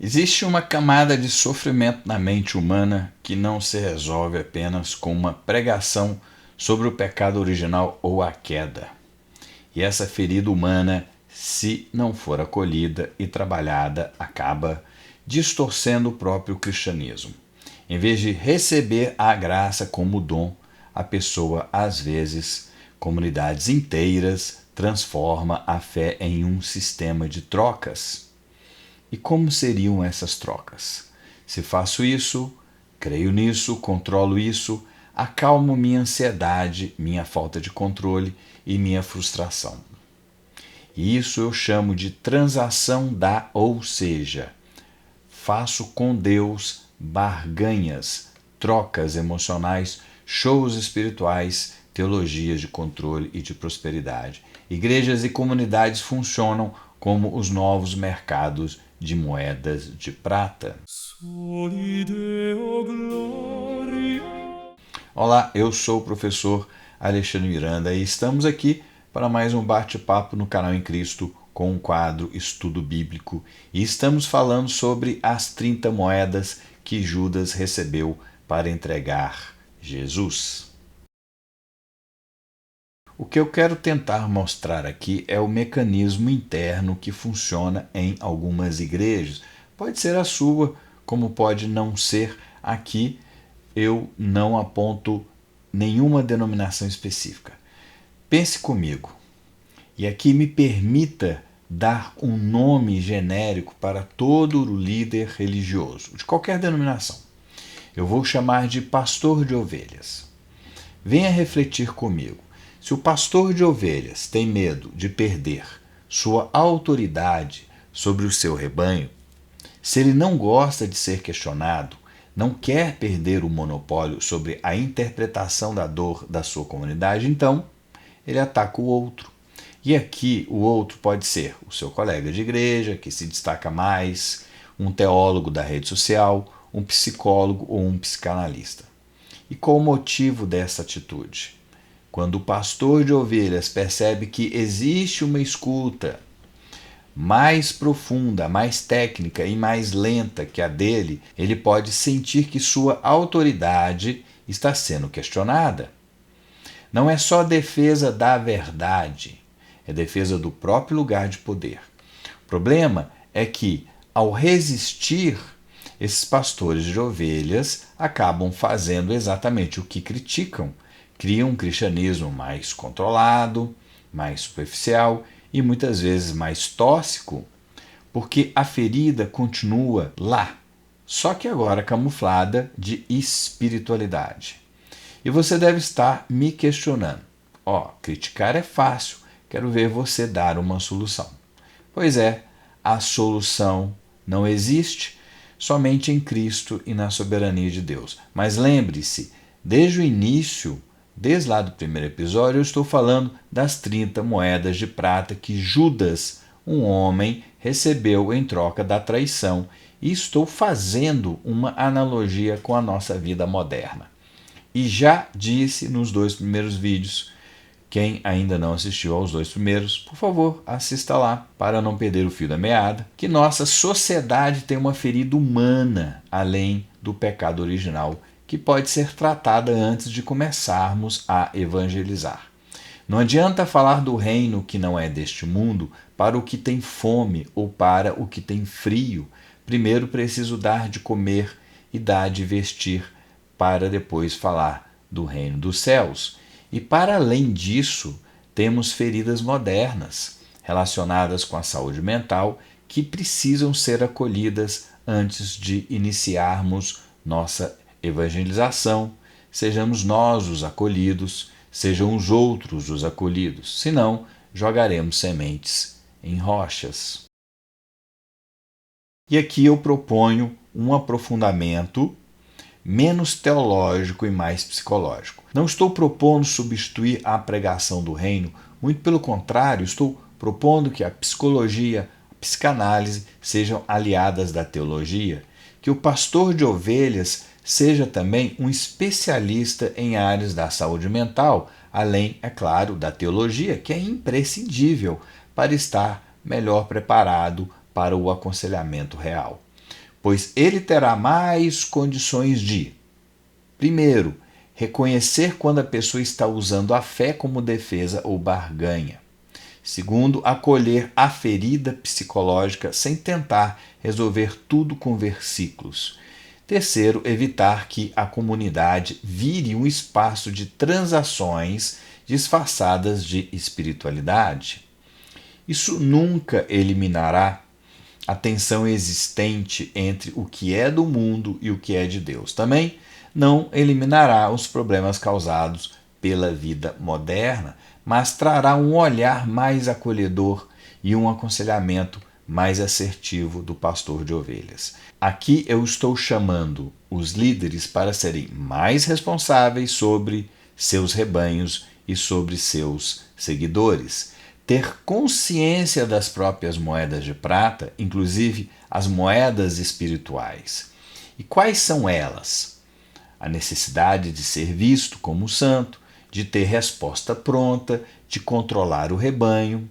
Existe uma camada de sofrimento na mente humana que não se resolve apenas com uma pregação sobre o pecado original ou a queda. E essa ferida humana, se não for acolhida e trabalhada, acaba distorcendo o próprio cristianismo. Em vez de receber a graça como dom, a pessoa, às vezes, comunidades inteiras, transforma a fé em um sistema de trocas. E como seriam essas trocas? Se faço isso, creio nisso, controlo isso, acalmo minha ansiedade, minha falta de controle e minha frustração. E isso eu chamo de transação da, ou seja, faço com Deus barganhas, trocas emocionais, shows espirituais, teologias de controle e de prosperidade. Igrejas e comunidades funcionam como os novos mercados de moedas de prata. Olá, eu sou o professor Alexandre Miranda e estamos aqui para mais um bate-papo no canal Em Cristo com o quadro Estudo Bíblico e estamos falando sobre as 30 moedas que Judas recebeu para entregar Jesus. O que eu quero tentar mostrar aqui é o mecanismo interno que funciona em algumas igrejas. Pode ser a sua, como pode não ser. Aqui eu não aponto nenhuma denominação específica. Pense comigo, e aqui me permita dar um nome genérico para todo líder religioso, de qualquer denominação. Eu vou chamar de pastor de ovelhas. Venha refletir comigo. Se o pastor de ovelhas tem medo de perder sua autoridade sobre o seu rebanho, se ele não gosta de ser questionado, não quer perder o monopólio sobre a interpretação da dor da sua comunidade, então ele ataca o outro. E aqui o outro pode ser o seu colega de igreja, que se destaca mais, um teólogo da rede social, um psicólogo ou um psicanalista. E qual o motivo dessa atitude? Quando o pastor de ovelhas percebe que existe uma escuta mais profunda, mais técnica e mais lenta que a dele, ele pode sentir que sua autoridade está sendo questionada. Não é só defesa da verdade, é defesa do próprio lugar de poder. O problema é que, ao resistir, esses pastores de ovelhas acabam fazendo exatamente o que criticam. Criam um cristianismo mais controlado, mais superficial e muitas vezes mais tóxico, porque a ferida continua lá, só que agora camuflada de espiritualidade. E você deve estar me questionando. Criticar é fácil, quero ver você dar uma solução. Pois é, a solução não existe, somente em Cristo e na soberania de Deus. Mas lembre-se, desde o início, desde lá do primeiro episódio, eu estou falando das 30 moedas de prata que Judas, um homem, recebeu em troca da traição. E estou fazendo uma analogia com a nossa vida moderna. E já disse nos 2 primeiros vídeos, quem ainda não assistiu aos 2 primeiros, por favor, assista lá para não perder o fio da meada, que nossa sociedade tem uma ferida humana além do pecado original, que pode ser tratada antes de começarmos a evangelizar. Não adianta falar do reino que não é deste mundo para o que tem fome ou para o que tem frio. Primeiro preciso dar de comer e dar de vestir, para depois falar do reino dos céus. E para além disso, temos feridas modernas relacionadas com a saúde mental que precisam ser acolhidas antes de iniciarmos nossa evangelização. Sejamos nós os acolhidos, sejam os outros os acolhidos, senão jogaremos sementes em rochas. E aqui eu proponho um aprofundamento menos teológico e mais psicológico. Não estou propondo substituir a pregação do reino, muito pelo contrário, estou propondo que a psicologia, a psicanálise sejam aliadas da teologia, que o pastor de ovelhas seja também um especialista em áreas da saúde mental, além, é claro, da teologia, que é imprescindível para estar melhor preparado para o aconselhamento real. pois ele terá mais condições de, primeiro, reconhecer quando a pessoa está usando a fé como defesa ou barganha. Segundo, acolher a ferida psicológica sem tentar resolver tudo com versículos. Terceiro, evitar que a comunidade vire um espaço de transações disfarçadas de espiritualidade. Isso nunca eliminará a tensão existente entre o que é do mundo e o que é de Deus. Também não eliminará os problemas causados pela vida moderna, mas trará um olhar mais acolhedor e um aconselhamento mais assertivo do pastor de ovelhas. Aqui eu estou chamando os líderes para serem mais responsáveis sobre seus rebanhos e sobre seus seguidores. Ter consciência das próprias moedas de prata, inclusive as moedas espirituais. E quais são elas? A necessidade de ser visto como santo, de ter resposta pronta, de controlar o rebanho.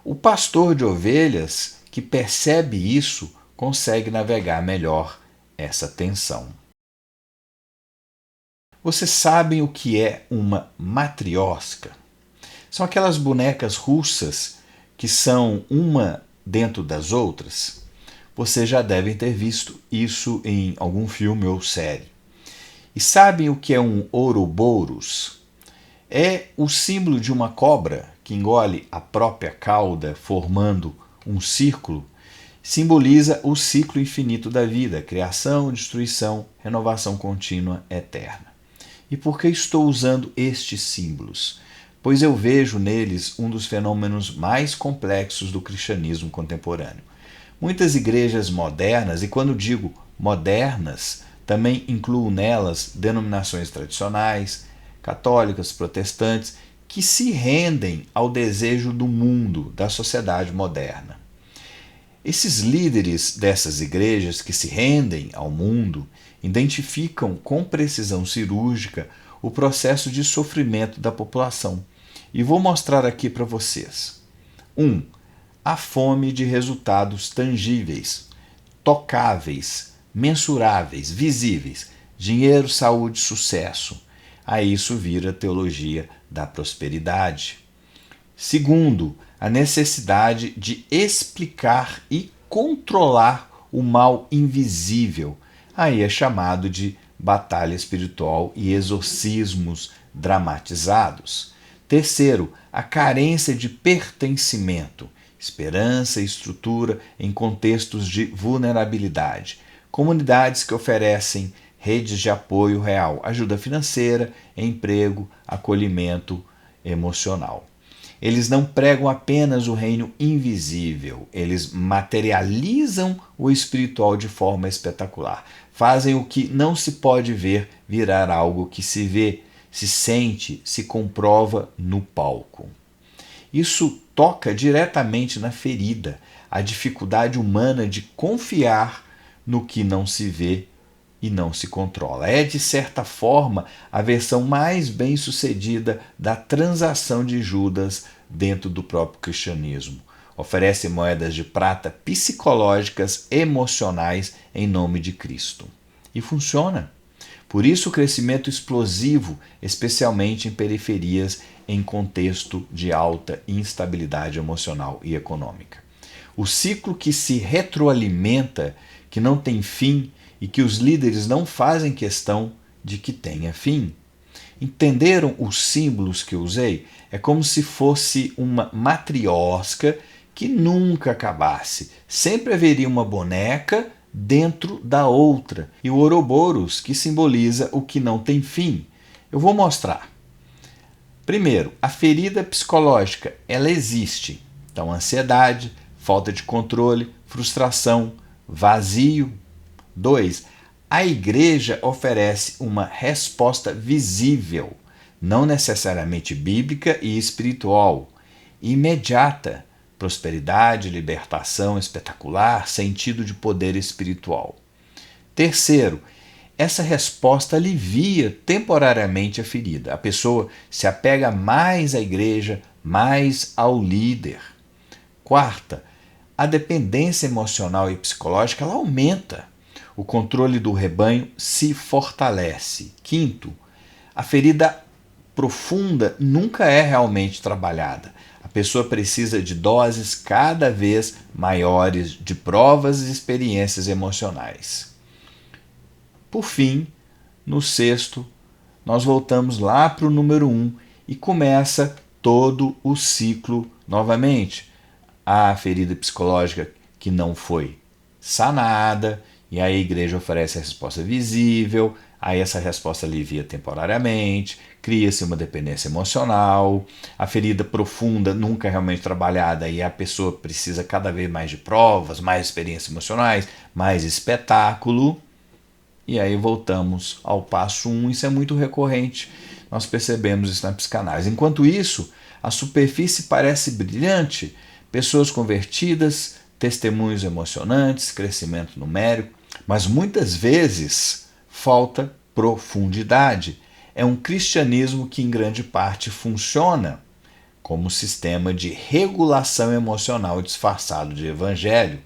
O pastor de ovelhas que percebe isso consegue navegar melhor essa tensão. Vocês sabem o que é uma matriosca? São aquelas bonecas russas que são uma dentro das outras. Vocês já devem ter visto isso em algum filme ou série. E sabem o que é um Ouroboros? É o símbolo de uma cobra que engole a própria cauda, formando um círculo. Simboliza o ciclo infinito da vida, criação, destruição, renovação contínua, eterna. E por que estou usando estes símbolos? Pois eu vejo neles um dos fenômenos mais complexos do cristianismo contemporâneo. Muitas igrejas modernas, e quando digo modernas, também incluo nelas denominações tradicionais, católicas, protestantes, que se rendem ao desejo do mundo, da sociedade moderna. Esses líderes dessas igrejas que se rendem ao mundo identificam com precisão cirúrgica o processo de sofrimento da população. E vou mostrar aqui para vocês. 1. A fome de resultados tangíveis, tocáveis, mensuráveis, visíveis. Dinheiro, saúde, sucesso. Aí isso vira teologia da prosperidade. Segundo, a necessidade de explicar e controlar o mal invisível. Aí é chamado de batalha espiritual e exorcismos dramatizados. Terceiro, a carência de pertencimento, esperança e estrutura em contextos de vulnerabilidade. Comunidades que oferecem redes de apoio real, ajuda financeira, emprego, acolhimento emocional. Eles não pregam apenas o reino invisível, eles materializam o espiritual de forma espetacular. Fazem o que não se pode ver virar algo que se vê, se sente, se comprova no palco. Isso toca diretamente na ferida, a dificuldade humana de confiar no que não se vê e não se controla. É, de certa forma, a versão mais bem-sucedida da transação de Judas dentro do próprio cristianismo. Oferece moedas de prata psicológicas, emocionais, em nome de Cristo. E funciona. Por isso o crescimento explosivo, especialmente em periferias em contexto de alta instabilidade emocional e econômica. O ciclo que se retroalimenta, que não tem fim, e que os líderes não fazem questão de que tenha fim. Entenderam os símbolos que eu usei? É como se fosse uma matriosca que nunca acabasse. Sempre haveria uma boneca dentro da outra. E o Ouroboros, que simboliza o que não tem fim. Eu vou mostrar. Primeiro, a ferida psicológica, ela existe. Então, ansiedade, falta de controle, frustração, vazio. 2. A igreja oferece uma resposta visível, não necessariamente bíblica e espiritual, imediata, prosperidade, libertação espetacular, sentido de poder espiritual. Terceiro, essa resposta alivia temporariamente a ferida. A pessoa se apega mais à igreja, mais ao líder. Quarta, a dependência emocional e psicológica ela aumenta. O controle do rebanho se fortalece. Quinto, a ferida profunda nunca é realmente trabalhada. A pessoa precisa de doses cada vez maiores de provas e experiências emocionais. Por fim, no sexto, nós voltamos lá para o número 1 e começa todo o ciclo novamente. A ferida psicológica que não foi sanada, e aí a igreja oferece a resposta visível, aí essa resposta alivia temporariamente, cria-se uma dependência emocional, a ferida profunda nunca é realmente trabalhada e a pessoa precisa cada vez mais de provas, mais experiências emocionais, mais espetáculo. E aí voltamos ao passo 1, isso é muito recorrente, nós percebemos isso na psicanálise. Enquanto isso, a superfície parece brilhante, pessoas convertidas, testemunhos emocionantes, crescimento numérico, mas muitas vezes falta profundidade. É um cristianismo que em grande parte funciona como sistema de regulação emocional disfarçado de evangelho.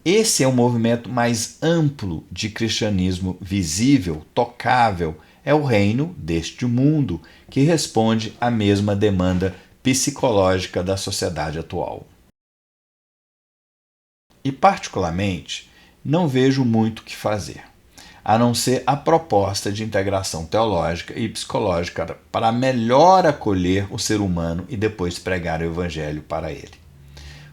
Esse é um movimento mais amplo de cristianismo visível, tocável. É o reino deste mundo que responde à mesma demanda psicológica da sociedade atual. E, particularmente, não vejo muito o que fazer, a não ser a proposta de integração teológica e psicológica para melhor acolher o ser humano e depois pregar o evangelho para ele.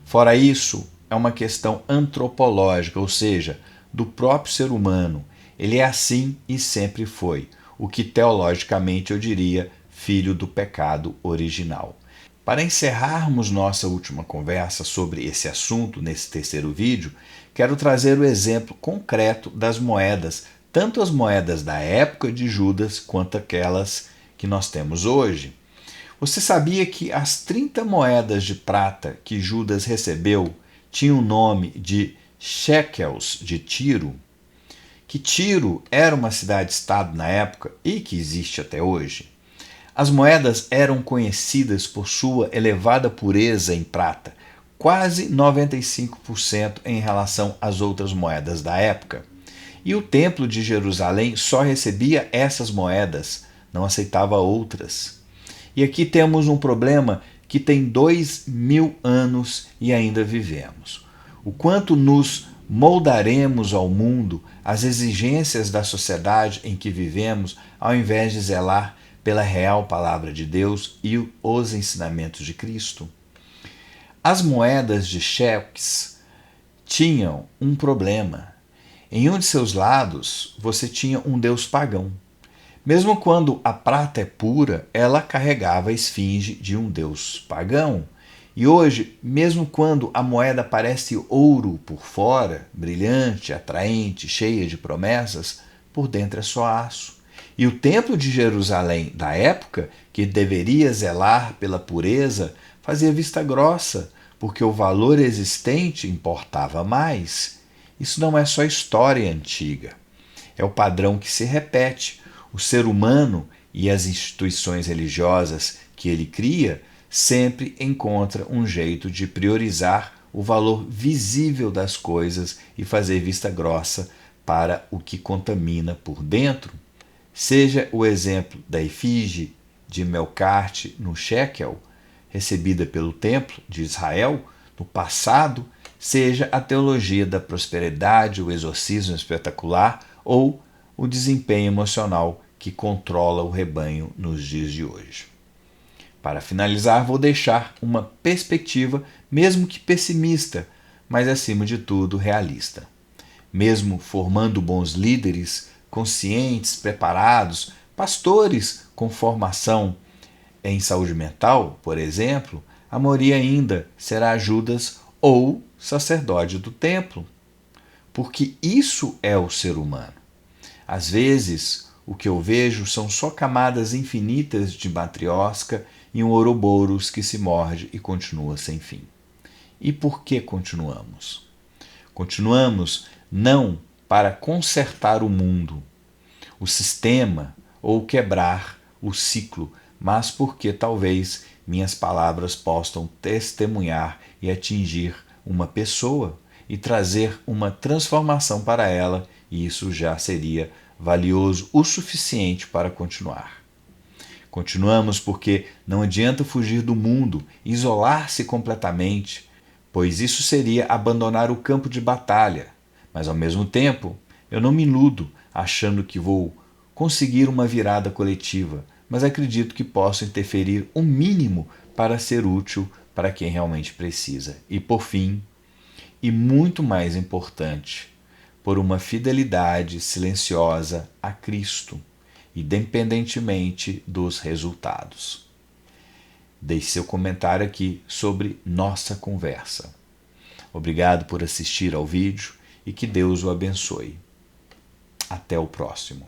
Fora isso, é uma questão antropológica, ou seja, do próprio ser humano. Ele é assim e sempre foi, o que teologicamente eu diria filho do pecado original. Para encerrarmos nossa última conversa sobre esse assunto nesse terceiro vídeo, quero trazer o exemplo concreto das moedas, tanto as moedas da época de Judas quanto aquelas que nós temos hoje. Você sabia que as 30 moedas de prata que Judas recebeu tinham o nome de shekels de Tiro? Que Tiro era uma cidade-estado na época e que existe até hoje. As moedas eram conhecidas por sua elevada pureza em prata, quase 95% em relação às outras moedas da época. E o Templo de Jerusalém só recebia essas moedas, não aceitava outras. E aqui temos um problema que tem 2000 anos e ainda vivemos. O quanto nos moldaremos ao mundo, às exigências da sociedade em que vivemos, ao invés de zelar pela real palavra de Deus e os ensinamentos de Cristo. As moedas de shekels tinham um problema. Em um de seus lados, você tinha um deus pagão. Mesmo quando a prata é pura, ela carregava a esfinge de um deus pagão. E hoje, mesmo quando a moeda parece ouro por fora, brilhante, atraente, cheia de promessas, por dentro é só aço. E o Templo de Jerusalém da época, que deveria zelar pela pureza, fazia vista grossa, porque o valor existente importava mais. Isso não é só história antiga. É o padrão que se repete. O ser humano e as instituições religiosas que ele cria sempre encontra um jeito de priorizar o valor visível das coisas e fazer vista grossa para o que contamina por dentro. Seja o exemplo da efígie de Melcarte no shekel, recebida pelo Templo de Israel no passado, seja a teologia da prosperidade, o exorcismo espetacular ou o desempenho emocional que controla o rebanho nos dias de hoje. Para finalizar, vou deixar uma perspectiva, mesmo que pessimista, mas acima de tudo realista. Mesmo formando bons líderes, conscientes, preparados, pastores com formação em saúde mental, por exemplo, a maioria ainda será Judas ou sacerdote do templo, porque isso é o ser humano. Às vezes, o que eu vejo são só camadas infinitas de matriosca e um ouroboros que se morde e continua sem fim. E por que continuamos? Continuamos não para consertar o mundo, o sistema ou quebrar o ciclo, mas porque talvez minhas palavras possam testemunhar e atingir uma pessoa e trazer uma transformação para ela e isso já seria valioso o suficiente para continuar. Continuamos porque não adianta fugir do mundo, isolar-se completamente, pois isso seria abandonar o campo de batalha. Mas ao mesmo tempo, eu não me iludo achando que vou conseguir uma virada coletiva, mas acredito que posso interferir o mínimo para ser útil para quem realmente precisa. E por fim, e muito mais importante, por uma fidelidade silenciosa a Cristo, independentemente dos resultados. Deixe seu comentário aqui sobre nossa conversa. Obrigado por assistir ao vídeo e que Deus o abençoe. Até o próximo.